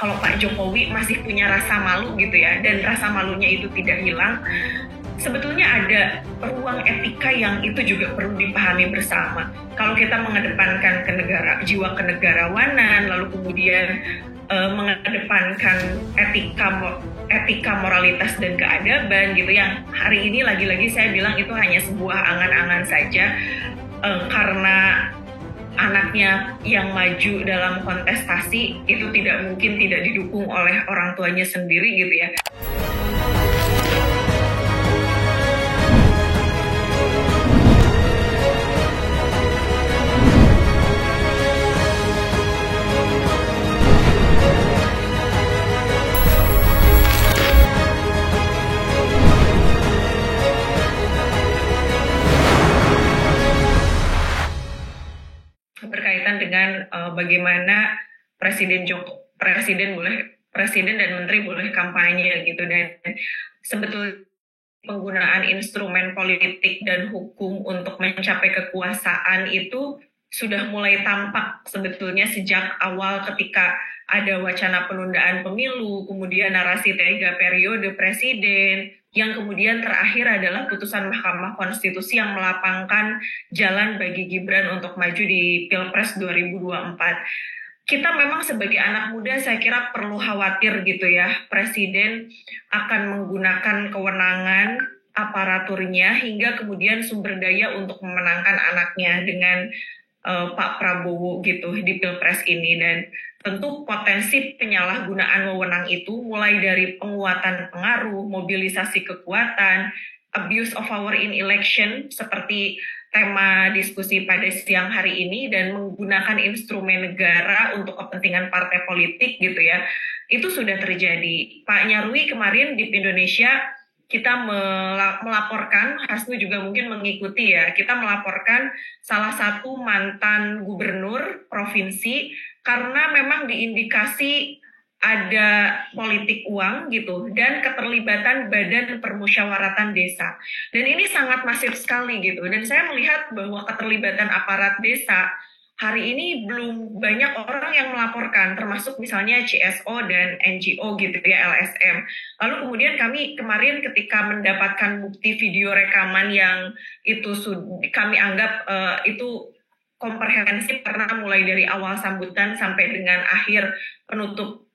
kalau Pak Jokowi masih punya rasa malu gitu ya, dan rasa malunya itu tidak hilang, sebetulnya ada ruang etika yang itu juga perlu dipahami bersama. Kalau kita mengedepankan jiwa kenegarawanan, lalu kemudian mengedepankan etika moralitas dan keadaban gitu, yang hari ini lagi-lagi saya bilang itu hanya sebuah angan-angan saja, karena anaknya yang maju dalam kontestasi itu tidak mungkin tidak didukung oleh orang tuanya sendiri gitu ya. Berkaitan dengan bagaimana presiden dan menteri boleh kampanye gitu, dan sebetulnya penggunaan instrumen politik dan hukum untuk mencapai kekuasaan itu sudah mulai tampak sebetulnya sejak awal ketika ada wacana penundaan pemilu, kemudian narasi 3 periode presiden, yang kemudian terakhir adalah putusan Mahkamah Konstitusi yang melapangkan jalan bagi Gibran untuk maju di Pilpres 2024. Kita memang sebagai anak muda saya kira perlu khawatir gitu ya, Presiden akan menggunakan kewenangan aparaturnya hingga kemudian sumber daya untuk memenangkan anaknya dengan Pak Prabowo gitu di Pilpres ini. Dan tentu potensi penyalahgunaan wewenang itu mulai dari penguatan pengaruh, mobilisasi kekuatan, abuse of power in election seperti tema diskusi pada siang hari ini, dan menggunakan instrumen negara untuk kepentingan partai politik gitu ya, itu sudah terjadi. Pak Nyarwi kemarin di Indonesia kita melaporkan, Hasnu juga mungkin mengikuti ya, kita melaporkan salah satu mantan gubernur provinsi karena memang diindikasi ada politik uang gitu dan keterlibatan badan permusyawaratan desa. Dan ini sangat masif sekali gitu. Dan saya melihat bahwa keterlibatan aparat desa hari ini belum banyak orang yang melaporkan, termasuk misalnya CSO dan NGO gitu ya, LSM. Lalu kemudian kami kemarin ketika mendapatkan bukti video rekaman yang itu kami anggap itu komprehensif karena mulai dari awal sambutan sampai dengan akhir penutup,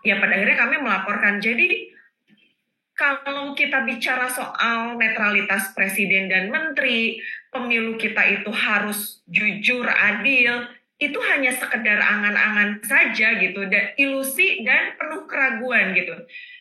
ya pada akhirnya kami melaporkan. Jadi kalau kita bicara soal netralitas presiden dan menteri, pemilu kita itu harus jujur, adil, itu hanya sekedar angan-angan saja gitu, dan ilusi dan penuh keraguan gitu.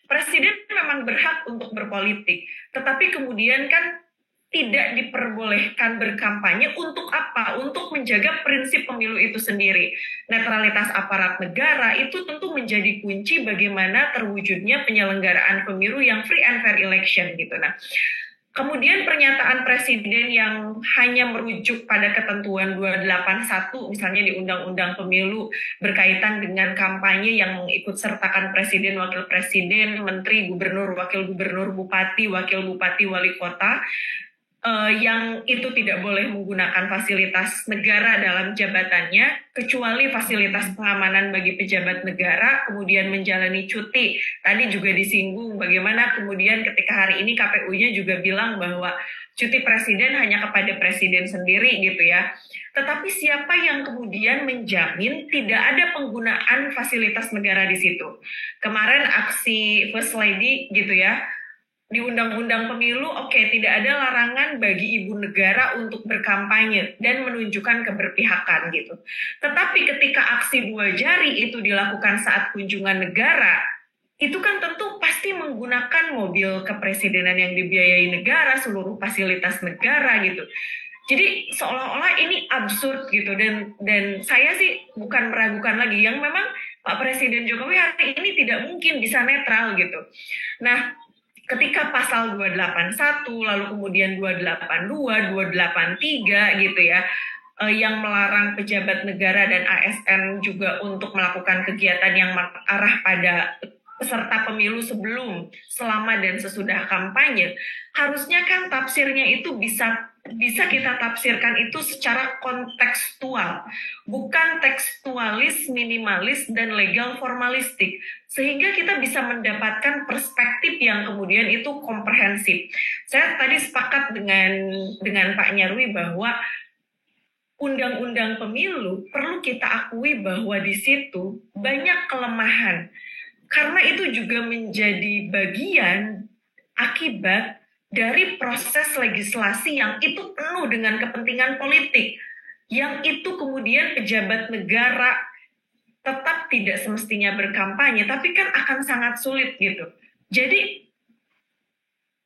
Presiden memang berhak untuk berpolitik, tetapi kemudian kan tidak diperbolehkan berkampanye. Untuk apa? Untuk menjaga prinsip pemilu itu sendiri. Netralitas aparat negara itu tentu menjadi kunci bagaimana terwujudnya penyelenggaraan pemilu yang free and fair election gitu. Nah, kemudian pernyataan presiden yang hanya merujuk pada ketentuan 281 misalnya di Undang-Undang Pemilu berkaitan dengan kampanye yang mengikutsertakan presiden, wakil presiden, menteri, gubernur, wakil gubernur, bupati, wakil bupati, wali kota, yang itu tidak boleh menggunakan fasilitas negara dalam jabatannya, kecuali fasilitas pengamanan bagi pejabat negara, kemudian menjalani cuti. Tadi juga disinggung bagaimana kemudian ketika hari ini KPU-nya juga bilang bahwa cuti presiden hanya kepada presiden sendiri gitu ya. Tetapi siapa yang kemudian menjamin tidak ada penggunaan fasilitas negara di situ? Kemarin aksi First Lady gitu ya, di Undang-Undang Pemilu, tidak ada larangan bagi ibu negara untuk berkampanye dan menunjukkan keberpihakan gitu. Tetapi ketika aksi 2 jari itu dilakukan saat kunjungan negara, itu kan tentu pasti menggunakan mobil kepresidenan yang dibiayai negara, seluruh fasilitas negara gitu. Jadi seolah-olah ini absurd gitu, dan saya sih bukan meragukan lagi yang memang Pak Presiden Jokowi hari ini tidak mungkin bisa netral gitu. Nah, ketika pasal 281, lalu kemudian 282, 283 gitu ya, yang melarang pejabat negara dan ASN juga untuk melakukan kegiatan yang mengarah pada peserta pemilu sebelum, selama, dan sesudah kampanye, harusnya kan tafsirnya itu bisa bisa kita tafsirkan itu secara kontekstual, bukan tekstualis, minimalis, dan legal formalistik, sehingga kita bisa mendapatkan perspektif yang kemudian itu komprehensif. Saya tadi sepakat dengan Pak Nyarwi bahwa undang-undang pemilu perlu kita akui bahwa di situ banyak kelemahan, karena itu juga menjadi bagian akibat dari proses legislasi yang itu penuh dengan kepentingan politik, yang itu kemudian pejabat negara tetap tidak semestinya berkampanye, tapi kan akan sangat sulit gitu. Jadi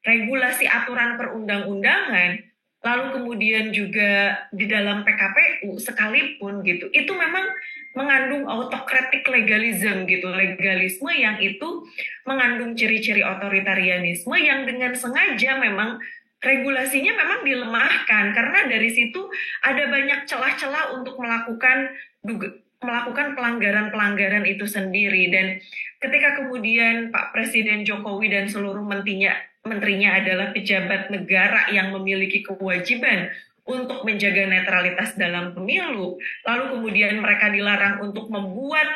regulasi aturan perundang-undangan, lalu kemudian juga di dalam PKPU sekalipun gitu, itu memang mengandung autokratik legalisme gitu, legalisme yang itu mengandung ciri-ciri otoritarianisme yang dengan sengaja memang regulasinya memang dilemahkan, karena dari situ ada banyak celah-celah untuk melakukan pelanggaran-pelanggaran itu sendiri. Dan ketika kemudian Pak Presiden Jokowi dan seluruh menterinya adalah pejabat negara yang memiliki kewajiban untuk menjaga netralitas dalam pemilu, lalu kemudian mereka dilarang untuk membuat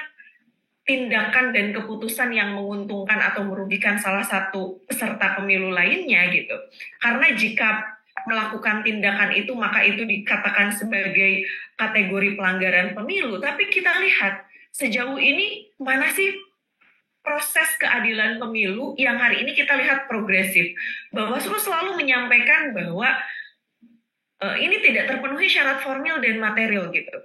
tindakan dan keputusan yang menguntungkan atau merugikan salah satu peserta pemilu lainnya gitu. Karena jika melakukan tindakan itu maka itu dikatakan sebagai kategori pelanggaran pemilu. Tapi kita lihat sejauh ini mana sih proses keadilan pemilu yang hari ini kita lihat progresif. Bawaslu selalu menyampaikan bahwa ini tidak terpenuhi syarat formil dan material gitu.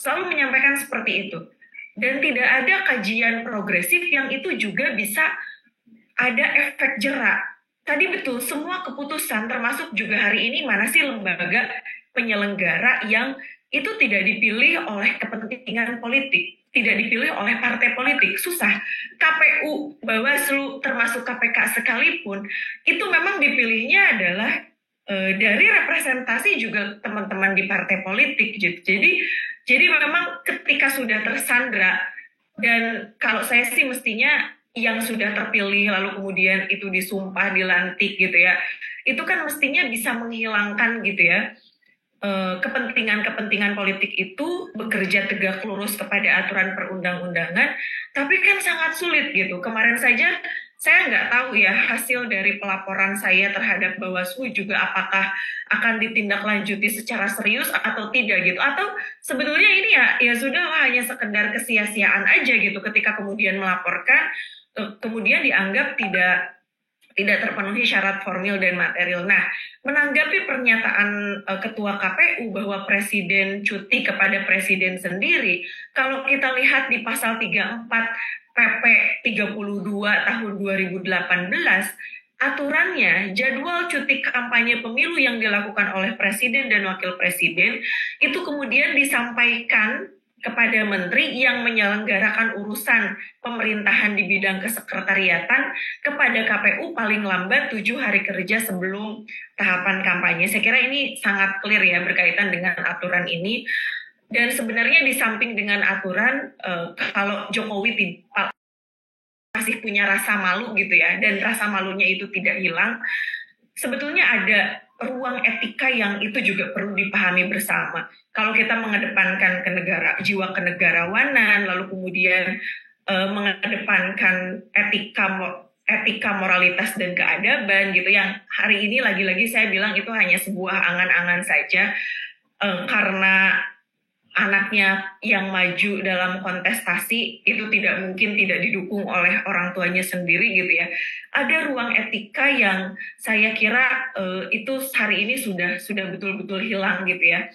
Selalu menyampaikan seperti itu. Dan tidak ada kajian progresif yang itu juga bisa ada efek jerak. Tadi betul, semua keputusan termasuk juga hari ini mana sih lembaga penyelenggara yang itu tidak dipilih oleh kepentingan politik, tidak dipilih oleh partai politik. Susah. KPU, Bawaslu, termasuk KPK sekalipun, itu memang dipilihnya adalah dari representasi juga teman-teman di partai politik. Jadi memang ketika sudah tersandra, dan kalau saya sih mestinya yang sudah terpilih lalu kemudian itu disumpah, dilantik gitu ya, itu kan mestinya bisa menghilangkan gitu ya kepentingan-kepentingan politik itu, bekerja tegak lurus kepada aturan perundang-undangan, tapi kan sangat sulit gitu. Kemarin saja saya nggak tahu ya hasil dari pelaporan saya terhadap Bawaslu juga apakah akan ditindaklanjuti secara serius atau tidak gitu, atau sebetulnya ini ya sudah hanya sekedar kesia-siaan aja gitu ketika kemudian melaporkan kemudian dianggap tidak terpenuhi syarat formil dan material. Nah, menanggapi pernyataan Ketua KPU bahwa Presiden cuti kepada Presiden sendiri, kalau kita lihat di pasal 34 PP 32 tahun 2018, aturannya jadwal cuti kampanye pemilu yang dilakukan oleh Presiden dan Wakil Presiden itu kemudian disampaikan kepada menteri yang menyelenggarakan urusan pemerintahan di bidang kesekretariatan kepada KPU paling lambat 7 hari kerja sebelum tahapan kampanye. Saya kira ini sangat clear ya berkaitan dengan aturan ini. Dan sebenarnya di samping dengan aturan, kalau Jokowi masih punya rasa malu gitu ya, dan rasa malunya itu tidak hilang, sebetulnya ada ruang etika yang itu juga perlu dipahami bersama. Kalau kita mengedepankan jiwa kenegarawanan, lalu kemudian mengedepankan etika moralitas dan keadaban gitu, yang hari ini lagi-lagi saya bilang itu hanya sebuah angan-angan saja, karena anaknya yang maju dalam kontestasi itu tidak mungkin tidak didukung oleh orang tuanya sendiri gitu ya. Ada ruang etika yang saya kira itu hari ini sudah betul-betul hilang gitu ya.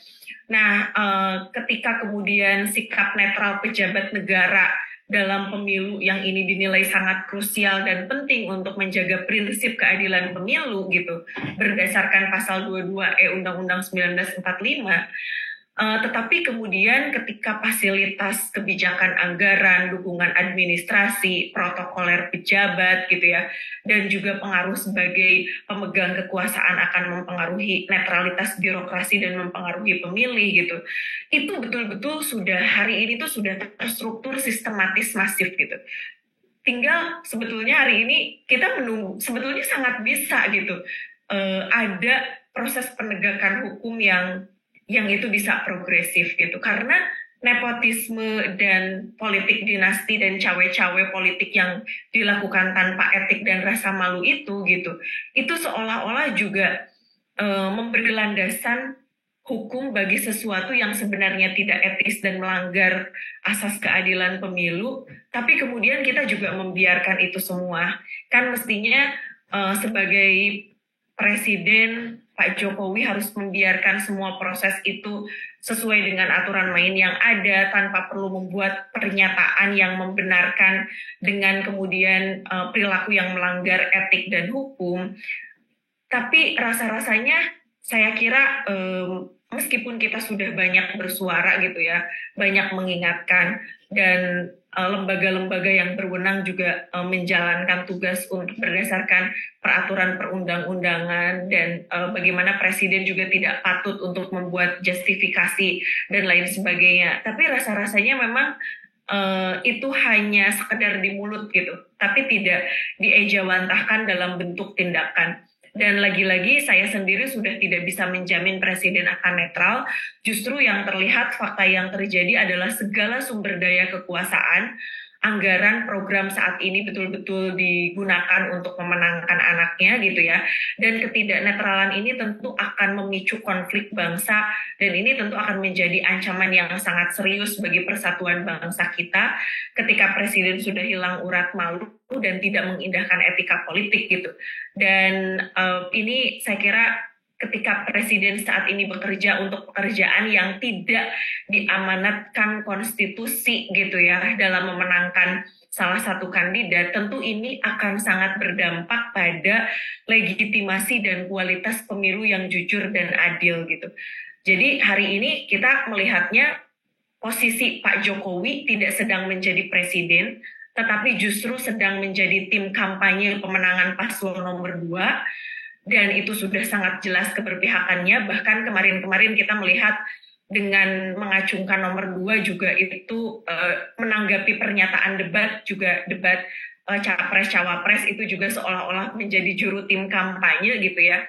Nah, ketika kemudian sikap netral pejabat negara dalam pemilu yang ini dinilai sangat krusial dan penting untuk menjaga prinsip keadilan pemilu gitu, berdasarkan pasal 22E Undang-Undang 1945, tetapi kemudian ketika fasilitas kebijakan anggaran, dukungan administrasi, protokoler pejabat gitu ya, dan juga pengaruh sebagai pemegang kekuasaan akan mempengaruhi netralitas birokrasi dan mempengaruhi pemilih gitu, itu betul-betul sudah hari ini tuh sudah terstruktur sistematis masif gitu. Tinggal sebetulnya hari ini kita menunggu, sebetulnya sangat bisa gitu ada proses penegakan hukum yang itu bisa progresif gitu. Karena nepotisme dan politik dinasti dan cawe-cawe politik yang dilakukan tanpa etik dan rasa malu itu seolah-olah juga memberi landasan hukum bagi sesuatu yang sebenarnya tidak etis dan melanggar asas keadilan pemilu, tapi kemudian kita juga membiarkan itu semua. Kan mestinya sebagai presiden, Pak Jokowi harus membiarkan semua proses itu sesuai dengan aturan main yang ada tanpa perlu membuat pernyataan yang membenarkan dengan kemudian perilaku yang melanggar etik dan hukum. Tapi rasa-rasanya saya kira meskipun kita sudah banyak bersuara gitu ya, banyak mengingatkan dan lembaga-lembaga yang berwenang juga menjalankan tugas untuk berdasarkan peraturan perundang-undangan dan bagaimana presiden juga tidak patut untuk membuat justifikasi dan lain sebagainya. Tapi rasa-rasanya memang itu hanya sekedar di mulut gitu, tapi tidak diejawantahkan dalam bentuk tindakan. Dan lagi-lagi saya sendiri sudah tidak bisa menjamin presiden akan netral. Justru yang terlihat fakta yang terjadi adalah segala sumber daya kekuasaan, anggaran program saat ini betul-betul digunakan untuk memenangkan anaknya gitu ya. Dan ketidaknetralan ini tentu akan memicu konflik bangsa dan ini tentu akan menjadi ancaman yang sangat serius bagi persatuan bangsa kita ketika presiden sudah hilang urat malu dan tidak mengindahkan etika politik gitu. Dan ini saya kira ketika presiden saat ini bekerja untuk pekerjaan yang tidak diamanatkan konstitusi gitu ya dalam memenangkan salah satu kandidat, tentu ini akan sangat berdampak pada legitimasi dan kualitas pemilu yang jujur dan adil gitu. Jadi hari ini kita melihatnya posisi Pak Jokowi tidak sedang menjadi presiden, tetapi justru sedang menjadi tim kampanye pemenangan paslon nomor 2. Dan itu sudah sangat jelas keberpihakannya. Bahkan kemarin-kemarin kita melihat dengan mengacungkan nomor 2 juga itu menanggapi pernyataan debat capres-cawapres itu juga seolah-olah menjadi juru tim kampanye gitu ya.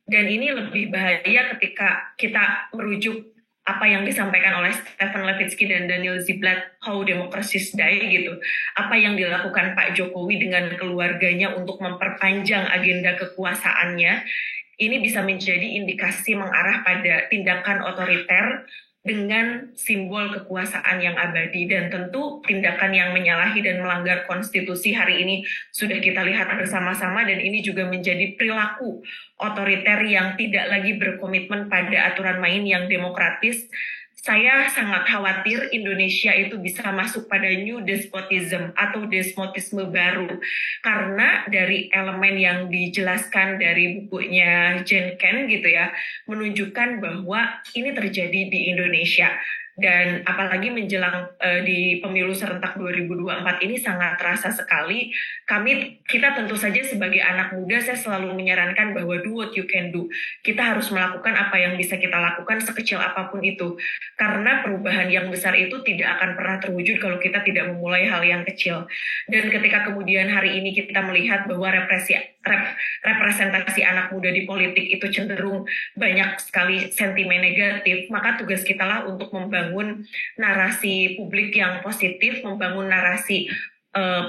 Dan ini lebih bahaya ketika kita merujuk apa yang disampaikan oleh Stephen Levitsky dan Daniel Ziblatt, How Democracies Die gitu. Apa yang dilakukan Pak Jokowi dengan keluarganya untuk memperpanjang agenda kekuasaannya, ini bisa menjadi indikasi mengarah pada tindakan otoriter dengan simbol kekuasaan yang abadi. Dan tentu tindakan yang menyalahi dan melanggar konstitusi hari ini sudah kita lihat bersama-sama, dan ini juga menjadi perilaku otoriter yang tidak lagi berkomitmen pada aturan main yang demokratis. Saya sangat khawatir Indonesia itu bisa masuk pada new despotism atau despotisme baru. Karena dari elemen yang dijelaskan dari bukunya Jen Ken gitu ya, menunjukkan bahwa ini terjadi di Indonesia. Dan apalagi menjelang di pemilu serentak 2024 ini sangat terasa sekali. Kita tentu saja sebagai anak muda, saya selalu menyarankan bahwa do what you can do. Kita harus melakukan apa yang bisa kita lakukan sekecil apapun itu. Karena perubahan yang besar itu tidak akan pernah terwujud kalau kita tidak memulai hal yang kecil. Dan ketika kemudian hari ini kita melihat bahwa representasi anak muda di politik itu cenderung banyak sekali sentimen negatif, maka tugas kita lah untuk membangun narasi publik yang positif, membangun narasi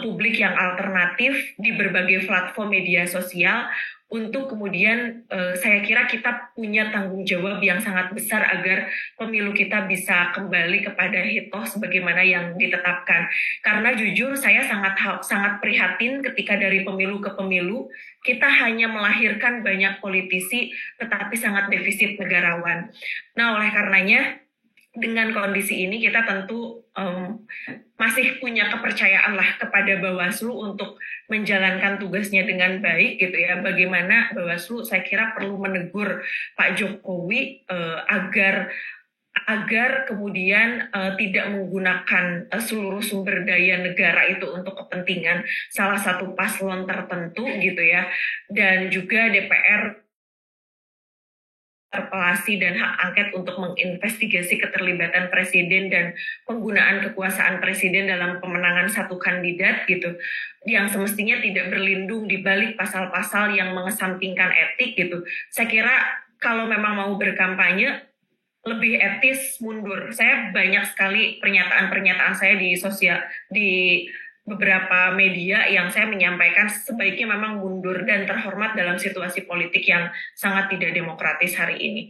publik yang alternatif di berbagai platform media sosial untuk kemudian saya kira kita punya tanggung jawab yang sangat besar agar pemilu kita bisa kembali kepada hitoh sebagaimana yang ditetapkan. Karena jujur saya sangat prihatin ketika dari pemilu ke pemilu kita hanya melahirkan banyak politisi tetapi sangat defisit negarawan. Nah, oleh karenanya dengan kondisi ini kita tentu masih punya kepercayaan lah kepada Bawaslu untuk menjalankan tugasnya dengan baik gitu ya. Bagaimana Bawaslu saya kira perlu menegur Pak Jokowi agar kemudian tidak menggunakan seluruh sumber daya negara itu untuk kepentingan salah satu paslon tertentu gitu ya. Dan juga DPR interpelasi dan hak angket untuk menginvestigasi keterlibatan presiden dan penggunaan kekuasaan presiden dalam pemenangan satu kandidat gitu, yang semestinya tidak berlindung di balik pasal-pasal yang mengesampingkan etik gitu. Saya kira kalau memang mau berkampanye lebih etis mundur. Saya banyak sekali pernyataan-pernyataan saya di sosial, di beberapa media yang saya menyampaikan sebaiknya memang mundur dan terhormat dalam situasi politik yang sangat tidak demokratis hari ini.